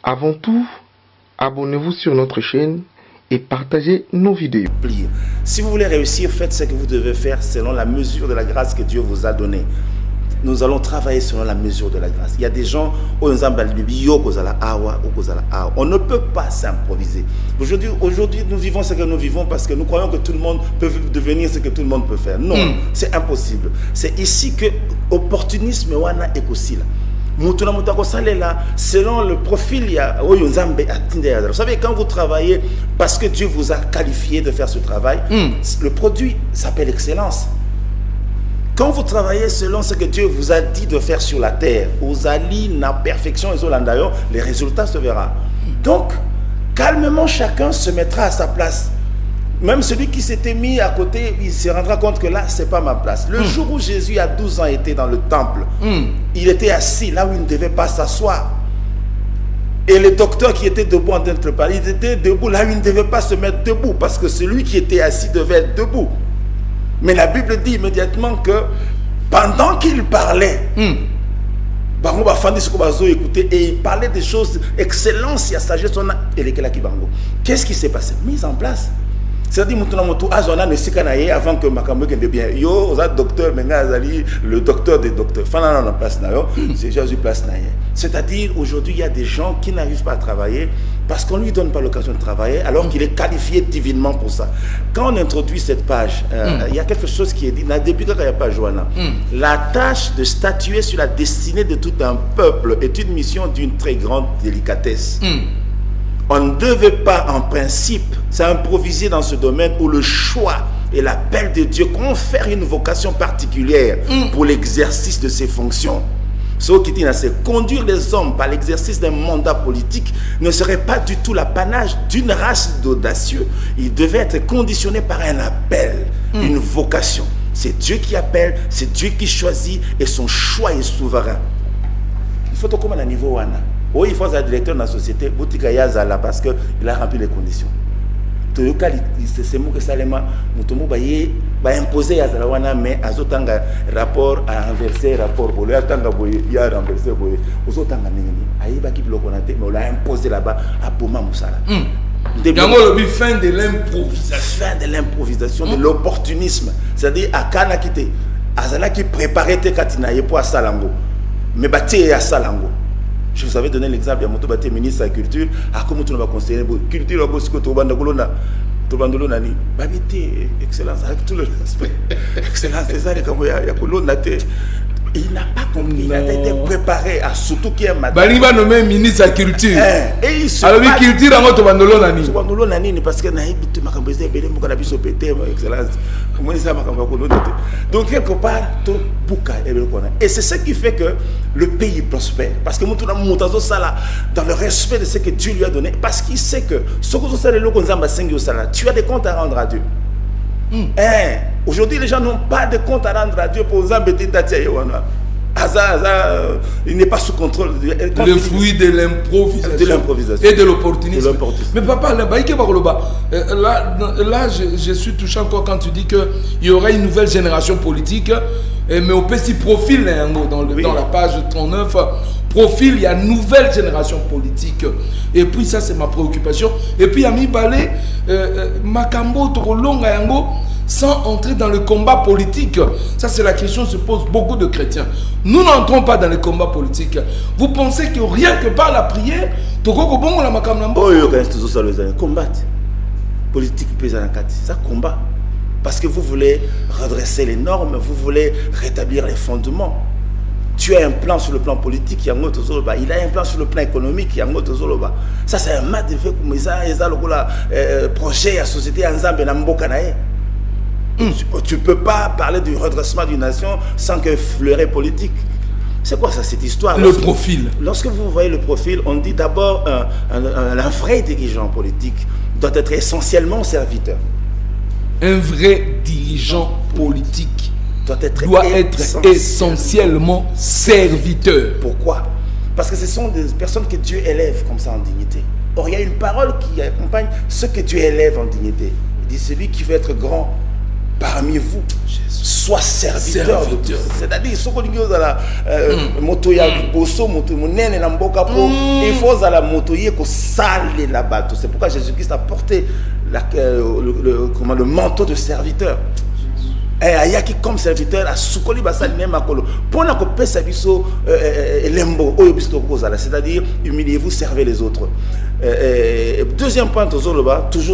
Avant tout, abonnez-vous sur notre chaîne et partagez nos vidéos. Si vous voulez réussir, faites ce que vous devez faire selon la mesure de la grâce que Dieu vous a donnée. Nous allons travailler selon la mesure de la grâce. Il y a des gens, on ne peut pas s'improviser. Aujourd'hui, nous vivons ce que nous vivons parce que nous croyons que tout le monde peut devenir ce que tout le monde peut faire. Non, c'est impossible. C'est ici que l'opportunisme est aussi là. Selon le profil, vous savez, quand vous travaillez parce que Dieu vous a qualifié de faire ce travail, le produit s'appelle excellence. Quand vous travaillez selon ce que Dieu vous a dit de faire sur la terre, vous allez la perfection et les résultats se verront. Donc, calmement, chacun se mettra à sa place. Même celui qui s'était mis à côté, il se rendra compte que là, ce n'est pas ma place. Le jour où Jésus, à 12 ans, était dans le temple, il était assis là où il ne devait pas s'asseoir. Et le docteur qui était debout en train de parler, il était debout là où il ne devait pas se mettre debout, parce que celui qui était assis devait être debout. Mais la Bible dit immédiatement que pendant qu'il parlait, et il parlait des choses, excellence, il y a sagesse, qu'est-ce qui s'est passé? Mise en place. C'est-à-dire avant que Makambo ait bien. Yo, docteur, le docteur des docteurs. C'est Jésus place. C'est-à-dire, aujourd'hui, il y a des gens qui n'arrivent pas à travailler parce qu'on ne lui donne pas l'occasion de travailler, alors qu'il est qualifié divinement pour ça. Quand on introduit cette page, il y a quelque chose qui est dit. Depuis qu'il n'y a pas Joanna, la tâche de statuer sur la destinée de tout un peuple est une mission d'une très grande délicatesse. On ne devait pas, en principe, s'improviser dans ce domaine où le choix et l'appel de Dieu confère une vocation particulière pour l'exercice de ses fonctions. Ce qui dit, c'est conduire les hommes par l'exercice d'un mandat politique ne serait pas du tout l'apanage d'une race d'audacieux. Il devait être conditionné par un appel, une vocation. C'est Dieu qui appelle, c'est Dieu qui choisit et son choix est souverain. Il faut comment à niveau wana. Oui, il faut être directeur de la société, parce qu'il a rempli les conditions. C'est moi que Salema, va imposer Yazalawana, mais à Zotanga, rapport à inverser, rapport pour le Tanga Boye, il a renversé Boye, aux Zotanga Nini, Aïba qui bloque, mais on l'a imposé là-bas à Pouma Moussala. Fin de l'improvisation. Fin de l'improvisation, de l'opportunisme. C'est-à-dire, à Kana Kite, Azala qui préparait tes Katinaye pour à Salango, mais bâti à Salango. Je vous avais donné l'exemple, il y a un ministre de la culture, à comment tu vas conseiller la culture, excellence, avec tout le respect. Excellence, c'est ça, il n'a pas compris, il avait été préparé à surtout qui est madame. Il va nommer ministre de la culture. Et il se alors, la culture, parce que donc, quelque part, et c'est ce qui fait que le pays prospère. Parce que dans le respect de ce que Dieu lui a donné, parce qu'il sait que tu as des comptes à rendre à Dieu. Aujourd'hui, les gens n'ont pas de compte à rendre à Dieu pour embêter il n'est pas sous contrôle. Le fruit de l'improvisation et de l'opportunisme. Mais papa, là je suis touché encore quand tu dis qu'il y aura une nouvelle génération politique, mais au petit profil dans la page 39, profil, il y a une nouvelle génération politique. Et puis ça, c'est ma préoccupation. Et puis, Ami Balé, Makambo, Torolonga Yango, sans entrer dans le combat politique. Ça, c'est la question que se posent beaucoup de chrétiens. Nous n'entrons pas dans le combat politique. Vous pensez que rien que par la prière, combattre. Politique, ça combat. Parce que vous voulez redresser les normes, vous voulez rétablir les fondements. Tu as un plan sur le plan politique, il a un plan sur le plan économique, ça c'est un mat de fait comme ça, projet à société ensemble dans Mbokanae. Tu ne peux pas parler du redressement d'une nation sans que fleurer politique. C'est quoi ça, cette histoire? Le profil. Lorsque vous voyez le profil, on dit d'abord un vrai dirigeant politique doit être essentiellement serviteur. Un vrai dirigeant politique doit être essentiellement serviteur. Pourquoi? Parce que ce sont des personnes que Dieu élève comme ça en dignité. Or, il y a une parole qui accompagne ce que Dieu élève en dignité. Il dit celui qui veut être grand parmi vous soit serviteur de tous. C'est-à-dire, ce qu'on dit aux la moto ya bosso moto monene na mboka po, il faut la moto yé ko sale la bateau. C'est pourquoi Jésus-Christ a porté le manteau de serviteur. Et ayaki comme serviteur a soukoli basali même makolo. Pour na ko pesa biso lembo oyo biso kozala, c'est-à-dire humiliez-vous, servez les autres. Deuxième point, toujours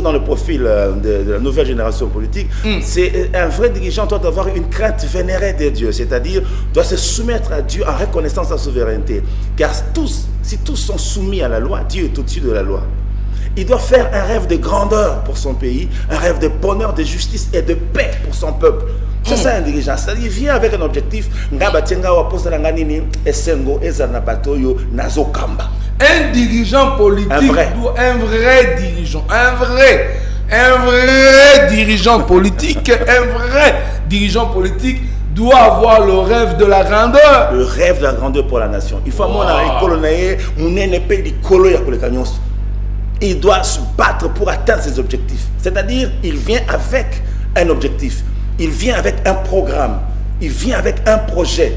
dans le profil de la nouvelle génération politique, c'est un vrai dirigeant doit avoir une crainte vénérée de Dieu, c'est-à-dire doit se soumettre à Dieu en reconnaissant sa souveraineté. Car si tous sont soumis à la loi, Dieu est au-dessus de la loi. Il doit faire un rêve de grandeur pour son pays, un rêve de bonheur, de justice et de paix pour son peuple. C'est ça un dirigeant. C'est-à-dire qu'il vient avec un objectif. Un dirigeant politique, un vrai dirigeant politique doit avoir le rêve de la grandeur. Le rêve de la grandeur pour la nation. Il faut il doit se battre pour atteindre ses objectifs. C'est-à-dire, il vient avec un objectif. Il vient avec un programme. Il vient avec un projet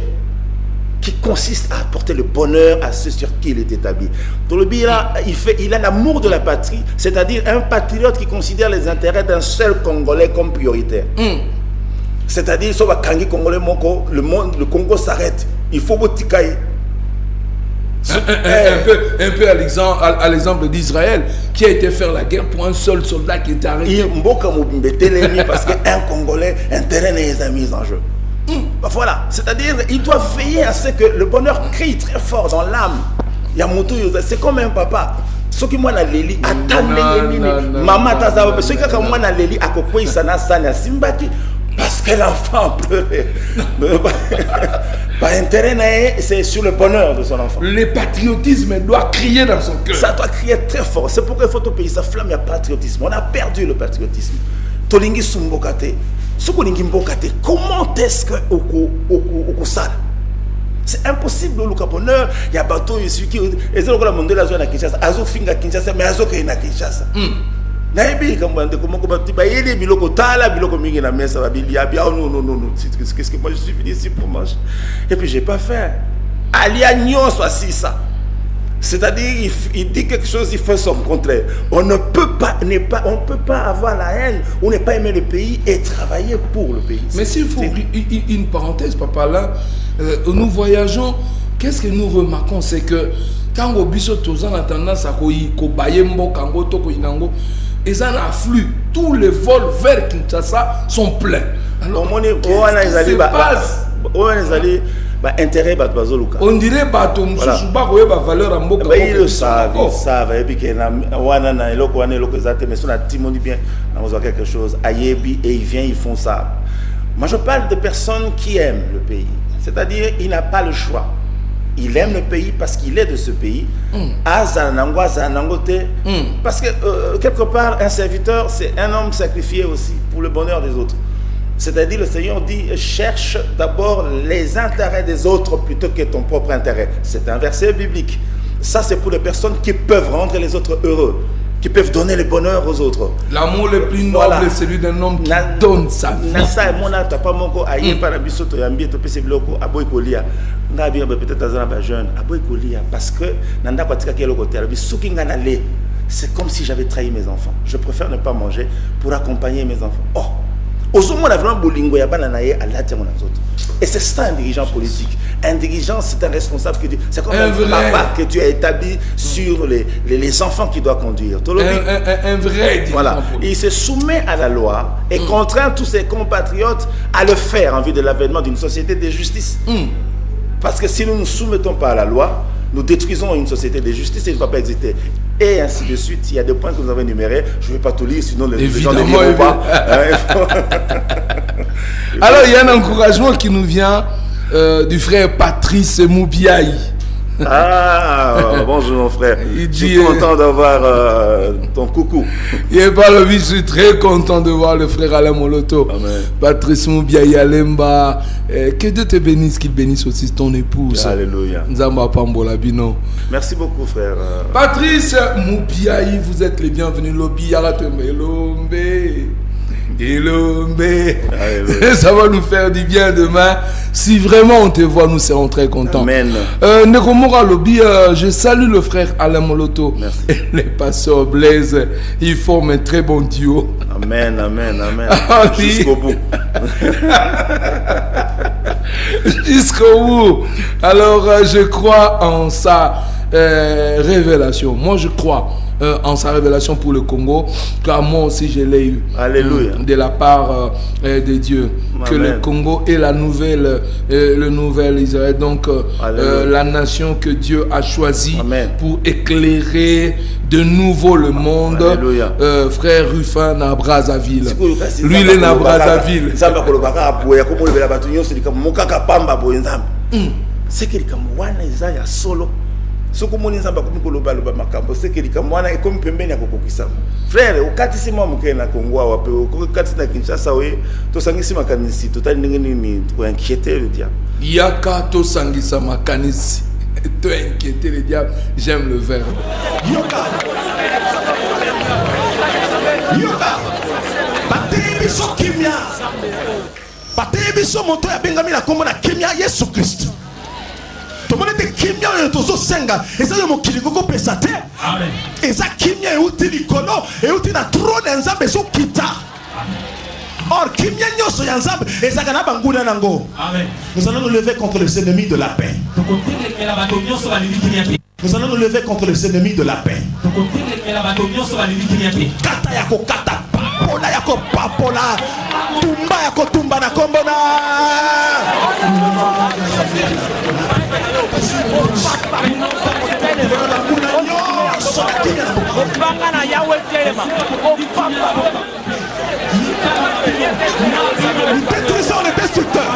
qui consiste à apporter le bonheur à ceux sur qui il est établi. Tolobi, il a l'amour de la patrie, c'est-à-dire un patriote qui considère les intérêts d'un seul Congolais comme prioritaire. C'est-à-dire, le Congo s'arrête. Il faut Botikaï. Un peu à l'exemple d'Israël qui a été faire la guerre pour un seul soldat qui était arrêté. Parce qu'un Congolais, intérêt n'est mis en jeu. Voilà, c'est-à-dire il doit veiller à ce que le bonheur crie très fort dans l'âme. C'est comme un papa. Ce qui moi na leli attendez maman taza ce qui moi na leli akokoi sana sana simbaki parce que l'enfant pleurait. Par intérêt, c'est sur le bonheur de son enfant. Le patriotisme doit crier dans son cœur. Ça doit crier très fort. C'est pourquoi il faut au pays sa flamme, il y a patriotisme. On a perdu le patriotisme. Tolingi sumbokate. Comment est-ce que au sale? C'est impossible le bonheur. Il y a bateau ici qui est là la monde la zone à Kinshasa. Azo finga Kinshasa mais azo kena Kinshasa. Naibi comment tu vas y aller biloko tala biloko mingi na mesa babilia bien non qu'est-ce que moi je suis venu ici pour manger et puis j'ai pas faim. Aliagnon soit si ça. C'est-à-dire, il dit quelque chose, il fait son contraire. On ne peut pas avoir la haine, on ne peut pas aimer le pays et travailler pour le pays. Mais s'il faut une parenthèse, papa, là, nous voyageons, qu'est-ce que nous remarquons, c'est que quand on a tendance à ils en affluent, tous les vols vers Kinshasa sont pleins. Alors, qu'est-ce qui se passe? Intérêt on dirait bateau valeur en boka. Ils le savent, ils savent. Et puis qu'il y a mais si on a timoni bien, on a quelque chose. Ayebi et ils viennent, ils font ça. Moi je parle de personnes qui aiment le pays. C'est-à-dire, il n'a pas le choix. Il aime le pays parce qu'il est de ce pays. Parce que quelque part, un serviteur, c'est un homme sacrifié aussi pour le bonheur des autres. C'est-à-dire, le Seigneur dit, cherche d'abord les intérêts des autres plutôt que ton propre intérêt. C'est un verset biblique. Ça, c'est pour les personnes qui peuvent rendre les autres heureux, qui peuvent donner le bonheur aux autres. L'amour le plus noble, c'est celui d'un homme qui donne sa vie. Parce que c'est comme si j'avais trahi mes enfants. Je préfère ne pas manger pour accompagner mes enfants. Oh! Et c'est ça un dirigeant politique. Un dirigeant, c'est un responsable. C'est comme un papa que tu as établi sur les enfants qu'il doit conduire. Un vrai dirigeant. Voilà. Il se soumet à la loi et contraint tous ses compatriotes à le faire en vue de l'avènement d'une société de justice. Parce que si nous ne nous soumettons pas à la loi, nous détruisons une société de justice et elle ne va pas exister. Et ainsi de suite. Il y a des points que vous avez énumérés. Je ne vais pas tout lire, sinon les gens ne liront pas. Alors, il y a un encouragement qui nous vient du frère Patrice Moubiaï. Ah, bonjour mon frère. Je suis content d'avoir ton coucou. Je suis très content de voir le frère Alain Moloto. Amen. Patrice Moubiaï Alemba. Que Dieu te bénisse, qu'il bénisse aussi ton épouse. Alléluia. Nzamba Pambola Bino. Merci beaucoup frère. Patrice Moubiaï, vous êtes les bienvenus. Lobi Yaratembe Lombe. Ça va nous faire du bien demain. Si vraiment on te voit, nous serons très contents. Amen. Nekomora Lobby, je salue le frère Alain Moloto. Merci. Et les pasteurs Blaise, ils forment un très bon duo. Amen, amen, amen. Ah, oui. Jusqu'au bout. Jusqu'au bout. Alors, je crois en sa révélation. Moi, je crois en sa révélation pour le Congo, car moi aussi je l'ai eu. Alléluia. De la part de Dieu. Amen. Que le Congo est la nouvelle, le nouvel Israël. Donc, la nation que Dieu a choisie pour éclairer de nouveau le monde. Frère Ruffin na Brazzaville. Lui, il est na Brazzaville. C'est quelqu'un qui solo. Ce que mon nzamba comme koloba loba makambo c'est que likamwana et comme pembeni akokokisa frère okatisi mwa mukena na Congo wape okatisi na Kinshasa we to sangisi makanisi totali nini ko inquiéter le diable yaka to sangisa makanisi to inquiéter le diable. J'aime le verbe yoka batebiso kimia batebiso moto ya bengami na kombo na kimia Yesu Christ. Tout le monde était kimia et tozo senga et ça mon kilikoko pesate et ça kimia et uti likolo et uti na trône nzambe so kita or kimia nyoso ya nzambe et ça kana banguna nango. Nous allons nous lever contre les ennemis de la paix. Nous allons nous lever contre les ennemis de la paix. Kata yako kata papola yako papola tumba yako tumba na kombona. Nous détruisons les destructeurs.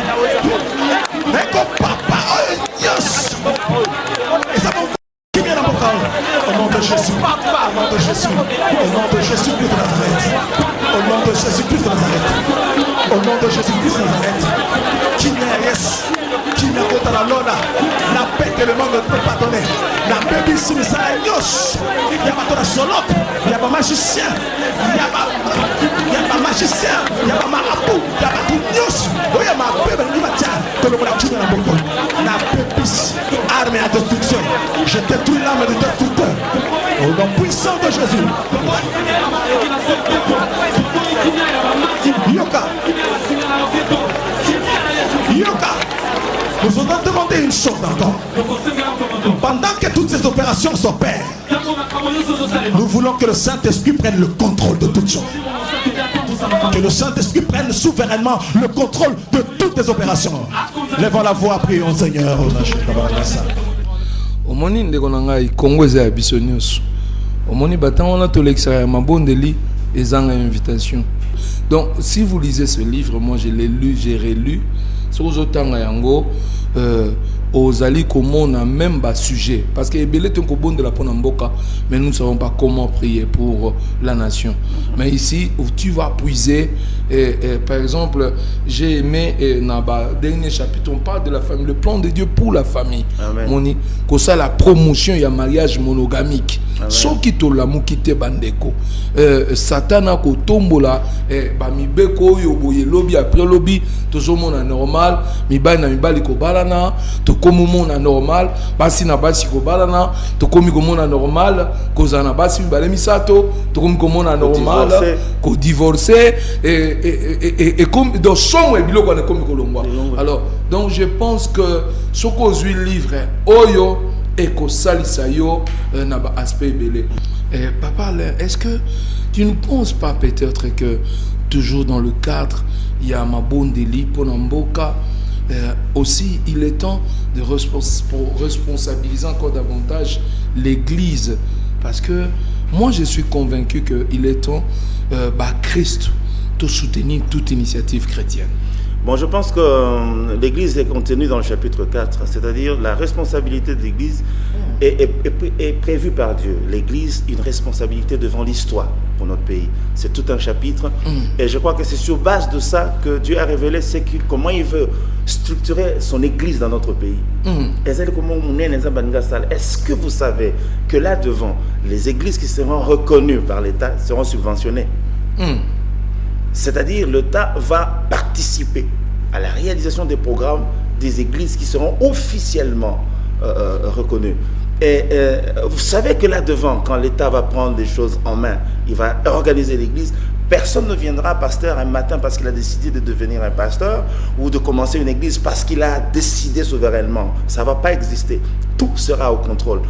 Au nom de Jésus, au nom de Jésus, au nom de Jésus-Christ de Nazareth, au nom de Jésus-Christ de Nazareth, au nom de Jésus-Christ de Nazareth, qui n'est qui n'a pas la lona, la paix que le monde ne peut pas donner, la paix ici, mais ça est nyos. Il y a pas de solote, il y a pas magicien, il y a pas magicien, il y a pas marabout, il y a pas tout nyos. Il y a ma paix, mais il va dire que le monde a tué dans la boucle. La paix ici, arme à destruction. Je détruis l'âme du destructeur. Au nom puissant de Jésus. Yoka. Yoka. Nous allons demander une chose encore. Pendant que toutes ces opérations s'opèrent, nous voulons que le Saint-Esprit prenne le contrôle de toutes choses. Que le Saint-Esprit prenne souverainement le contrôle de toutes les opérations. Lèvons la voix, prions Seigneur. Omoni ndeko na ngai Congo eza biso nyonso. Omoni batango na to l'extérieur mabondeli ezanga invitation. Donc si vous lisez ce livre, moi je l'ai lu, j'ai relu sur Zotanga yango ozali komona même bas sujet parce que ebele ton ko bonde la pona mboka mais nous ne savons pas comment prier pour la nation. Mais ici où tu vas puiser par exemple, j'ai aimé dans le dernier chapitre on parle de la famille, le plan de Dieu pour la famille. Moni que ça la promotion il y a mariage monogamique. Soki to lamu kite bandeko satana ko tombola ba mibeko yo boye lobby après lobby toujours mon normal mibali na mibali ko balana to komo mona normal basi na basi ko balana to komi ko mona normal ko zana basi mibale misato to komi ko mona normal ko divorcer et comme dans son biloko na komi ko longwa. Alors donc je pense que ce qu'on suit livre oyo et que salisa yo n'a pas aspect belé. Papa, est-ce que tu ne penses pas peut-être que toujours dans le cadre il y a ma bonne délit pour Namboka aussi il est temps de responsabiliser encore davantage l'Église parce que moi je suis convaincu qu'il est temps Christ de soutenir toute initiative chrétienne. Bon, je pense que l'Église est contenue dans le chapitre 4, c'est-à-dire la responsabilité de l'Église est prévue par Dieu. L'Église, une responsabilité devant l'histoire pour notre pays. C'est tout un chapitre. Et je crois que c'est sur base de ça que Dieu a révélé comment il veut structurer son Église dans notre pays. Est-ce que vous savez que là devant, les églises qui seront reconnues par l'État seront subventionnées? C'est-à-dire l'État va participer à la réalisation des programmes des églises qui seront officiellement reconnues. Et vous savez que là-devant, quand l'État va prendre des choses en main, il va organiser l'église, personne ne viendra pasteur un matin parce qu'il a décidé de devenir un pasteur ou de commencer une église parce qu'il a décidé souverainement. Ça ne va pas exister. Tout sera au contrôle.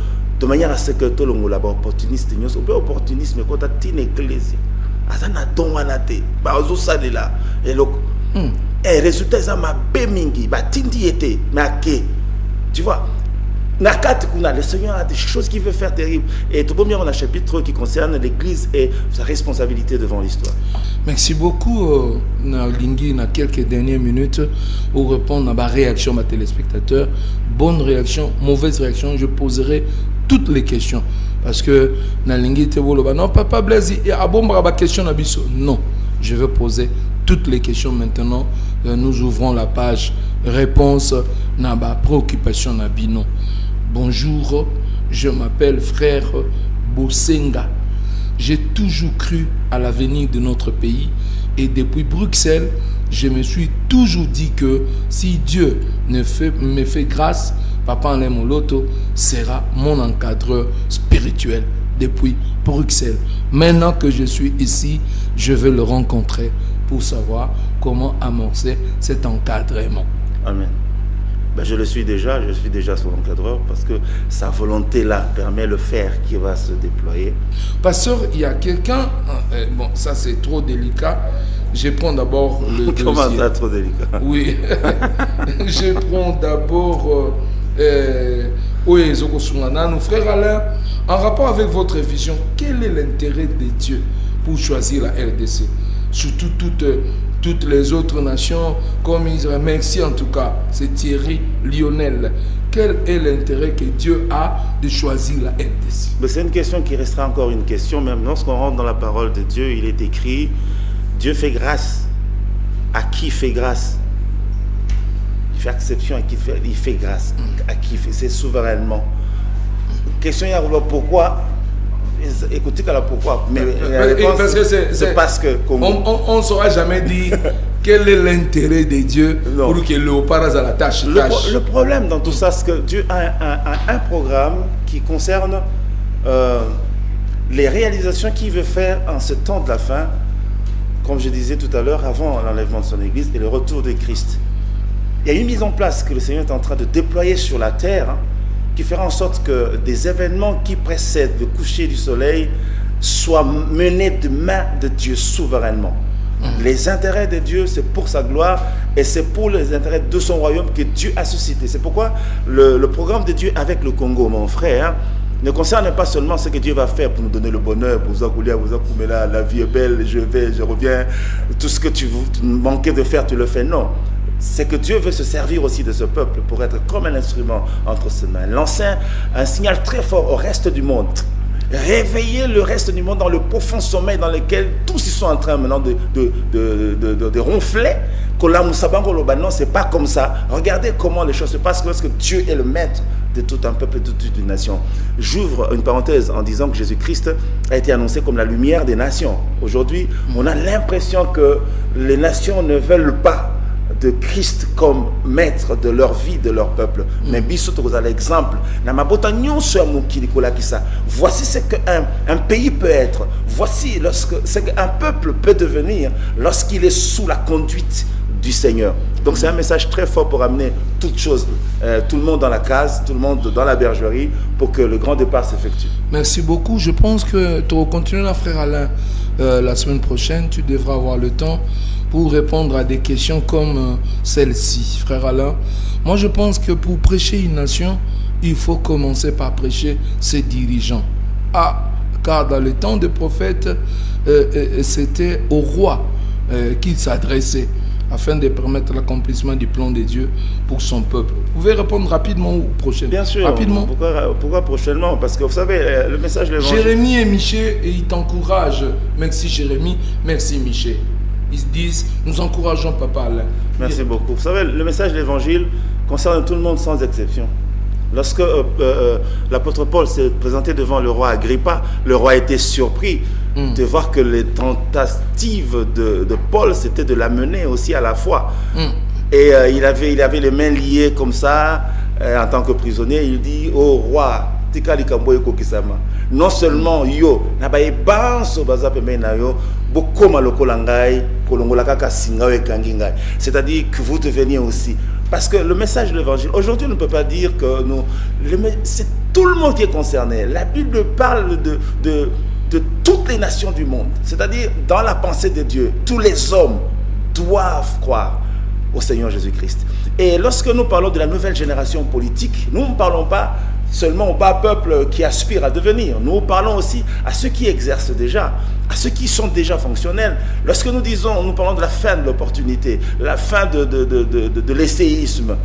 De manière à ce que tout le monde là-bas opportuniste, nous sommes opportunistes, mais quand tu as une église, et résultat, ça m'a bémingi, tindi était, mais tu vois. Le Seigneur a des choses qu'il veut faire terribles. Et tout bien, on a un chapitre qui concerne l'Église et sa responsabilité devant l'histoire. Merci beaucoup, Lingui, dans quelques dernières minutes, pour répondre à ma réaction, ma téléspectateur. Bonne réaction, mauvaise réaction, je poserai toutes les questions. Parce que, Lingui, non, papa Blaise, il y a une question. Non, je vais poser toutes les questions maintenant. Nous ouvrons la page réponse dans ma préoccupation Nabino. Bonjour, je m'appelle frère Bosenga. J'ai toujours cru à l'avenir de notre pays et depuis Bruxelles, je me suis toujours dit que si Dieu me fait grâce, Papa Alain Moloto sera mon encadreur spirituel depuis Bruxelles. Maintenant que je suis ici, je vais le rencontrer pour savoir comment amorcer cet encadrement. Amen. Je suis déjà son encadreur parce que sa volonté là permet le faire qui va se déployer. Pasteur, il y a quelqu'un, bon ça c'est trop délicat, je prends d'abord le dossier. Comment ça trop délicat? Oui, je prends d'abord nos frères Alain, en rapport avec votre vision, quel est l'intérêt de Dieu pour choisir la RDC? Surtout toutes les autres nations comme Israël. Merci en tout cas, c'est Thierry Lionel. Quel est l'intérêt que Dieu a de choisir la RDC? C'est une question qui restera encore une question, même lorsqu'on rentre dans la parole de Dieu, il est écrit, Dieu fait grâce. À qui il fait grâce? Il fait exception à qui il fait grâce. À qui c'est souverainement. Question, pourquoi? Écoutez pourquoi, mais c'est parce que on ne saura jamais dire quel est l'intérêt de Dieu pour que le léopard à la tâche. Le problème dans tout ça, c'est que Dieu a un programme qui concerne les réalisations qu'il veut faire en ce temps de la fin, comme je disais tout à l'heure, avant l'enlèvement de son Église et le retour de Christ. Il y a une mise en place que le Seigneur est en train de déployer sur la terre, qui fera en sorte que des événements qui précèdent le coucher du soleil soient menés de main de Dieu souverainement. Les intérêts de Dieu, c'est pour sa gloire et c'est pour les intérêts de son royaume que Dieu a suscité. C'est pourquoi le programme de Dieu avec le Congo, mon frère, ne concerne pas seulement ce que Dieu va faire pour nous donner le bonheur, pour vous accouler, la vie est belle, je vais, je reviens, tout ce que tu manquais de faire, tu le fais, non. C'est que Dieu veut se servir aussi de ce peuple pour être comme un instrument entre ses mains. Lancer un signal très fort au reste du monde. Réveiller le reste du monde dans le profond sommeil dans lequel tous ils sont en train maintenant de ronfler. Non, c'est pas comme ça. Regardez comment les choses se passent lorsque Dieu est le maître de tout un peuple et de toute une nation. J'ouvre une parenthèse en disant que Jésus-Christ a été annoncé comme la lumière des nations. Aujourd'hui, on a l'impression que les nations ne veulent pas de Christ comme maître de leur vie, de leur peuple. Mais biso à l'exemple, voici ce qu'un pays peut être, voici ce qu'un peuple peut devenir lorsqu'il est sous la conduite du Seigneur. Donc c'est un message très fort pour amener toutes choses, tout le monde dans la case, tout le monde dans la bergerie, pour que le grand départ s'effectue. Merci beaucoup. Je pense que tu vas continuer là, frère Alain, la semaine prochaine. Tu devras avoir le temps pour répondre à des questions comme celle-ci, frère Alain. Moi, je pense que pour prêcher une nation, il faut commencer par prêcher ses dirigeants. Car dans le temps des prophètes, c'était au roi qu'il s'adressait afin de permettre l'accomplissement du plan de Dieu pour son peuple. Vous pouvez répondre rapidement ou prochainement? Bien sûr. Rapidement. Pourquoi prochainement? Parce que vous savez, le message de l'évangile... Jérémie et Michel, et ils t'encouragent. Merci Jérémie, merci Michel. Ils se disent, nous encourageons Papa Alain. Merci beaucoup. Vous savez, le message de l'évangile concerne tout le monde sans exception. Lorsque l'apôtre Paul s'est présenté devant le roi Agrippa, le roi était surpris de voir que les tentatives de Paul, c'était de l'amener aussi à la foi. Et il avait les mains liées comme ça, en tant que prisonnier. Il dit, oh roi, non seulement yo, c'est-à-dire que vous deveniez aussi. Parce que le message de l'évangile, aujourd'hui on ne peut pas dire que c'est tout le monde qui est concerné. La Bible parle de toutes les nations du monde. C'est-à-dire dans la pensée de Dieu, tous les hommes doivent croire au Seigneur Jésus-Christ. Et lorsque nous parlons de la nouvelle génération politique, nous ne parlons pas seulement au bas peuple qui aspire à devenir. Nous parlons aussi à ceux qui exercent déjà, à ceux qui sont déjà fonctionnels. Lorsque nous parlons de la fin de l'opportunité, la fin de l'essayisme,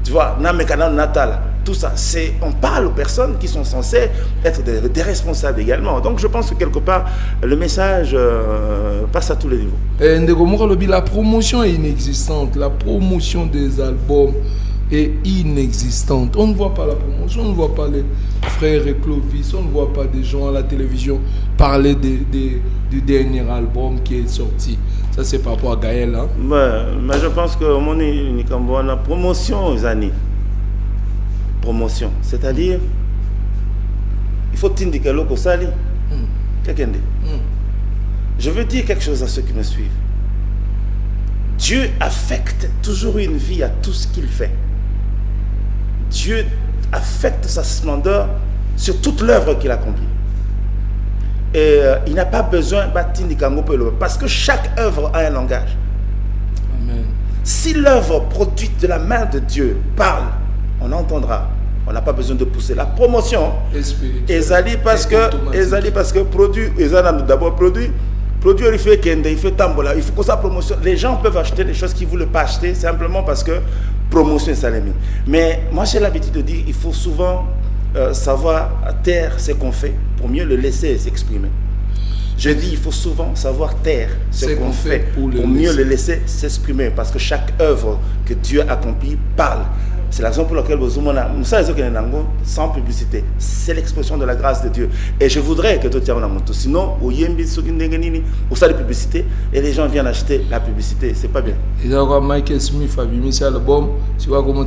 tu vois, natal, tout ça, on parle aux personnes qui sont censées être des responsables également. Donc je pense que quelque part, le message passe à tous les niveaux. La promotion est inexistante, la promotion des albums est inexistante. On ne voit pas la promotion, on ne voit pas les frères et Clovis, on ne voit pas des gens à la télévision parler du dernier album qui est sorti. Ça, c'est par rapport à Gaël. Hein? Mais je pense que la promotion, promotion, c'est-à-dire, il faut t'indiquer l'eau sali. Je veux dire quelque chose à ceux qui me suivent. Dieu affecte toujours une vie à tout ce qu'il fait. Dieu affecte sa splendeur sur toute l'œuvre qu'il accomplit. Et il n'a pas besoin parce que chaque œuvre a un langage. Amen. Si l'œuvre produite de la main de Dieu parle, on entendra. On n'a pas besoin de pousser la promotion. Ezali parce que produit, d'abord produit, il fait kende, il fait tambola, il faut que ça promotion. Les gens peuvent acheter des choses qu'ils ne voulaient pas acheter simplement parce que promotion est salami. Mais moi j'ai l'habitude de dire, il faut souvent savoir taire ce qu'on fait pour mieux le laisser s'exprimer. Je dis, il faut souvent savoir taire ce qu'on fait pour mieux le laisser s'exprimer, parce que chaque œuvre que Dieu accomplit parle. C'est la raison pour laquelle sans publicité, c'est l'expression de la grâce de Dieu. Et je voudrais que tu tiens en monto. Sinon, au yembi ou ça de publicité, et les gens viennent acheter la publicité. C'est pas bien. Et là, Michael Smith a mis ça l'album. Tu vois comment